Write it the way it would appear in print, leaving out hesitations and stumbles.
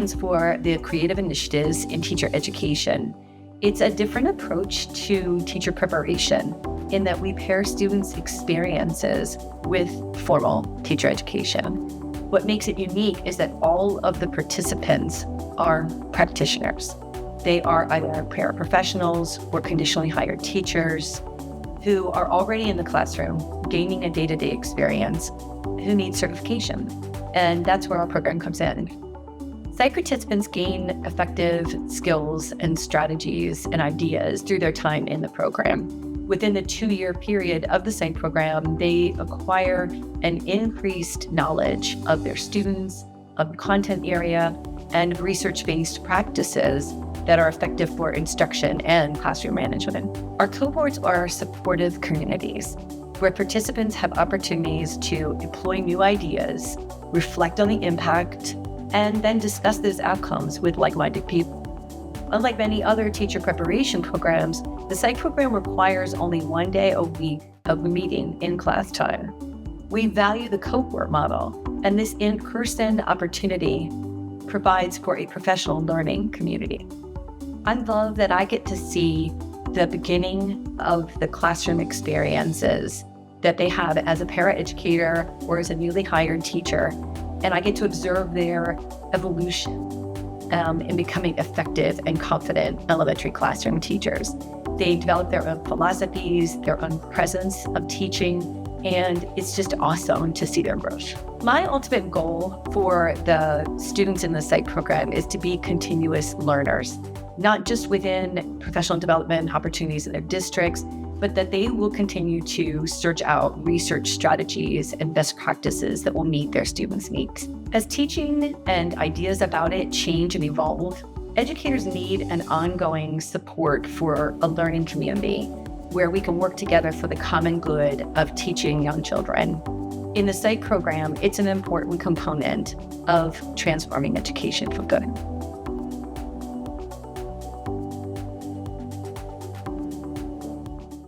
stands for the Creative Initiatives in Teacher Education. It's a different approach to teacher preparation in that we pair students' experiences with formal teacher education. What makes it unique is that all of the participants are practitioners. They are either paraprofessionals or conditionally hired teachers who are already in the classroom, gaining a day-to-day experience, who need certification. And that's where our program comes in. CITE participants gain effective skills and strategies and ideas through their time in the program. Within the 2-year period of the CITE program, they acquire an increased knowledge of their students, of the content area, and research-based practices that are effective for instruction and classroom management. Our cohorts are supportive communities where participants have opportunities to employ new ideas, reflect on the impact, and then discuss those outcomes with like-minded people. Unlike many other teacher preparation programs, the CITE program requires only 1 day a week of meeting in class time. We value the cohort model, and this in-person opportunity provides for a professional learning community. I love that I get to see the beginning of the classroom experiences that they have as a paraeducator or as a newly hired teacher, and I get to observe their evolution in becoming effective and confident elementary classroom teachers. They develop their own philosophies, their own presence of teaching, and it's just awesome to see their growth. My ultimate goal for the students in the CITE program is to be continuous learners, not just within professional development opportunities in their districts, but that they will continue to search out research strategies and best practices that will meet their students' needs. As teaching and ideas about it change and evolve, educators need an ongoing support for a learning community where we can work together for the common good of teaching young children. In the CITE program, it's an important component of transforming education for good.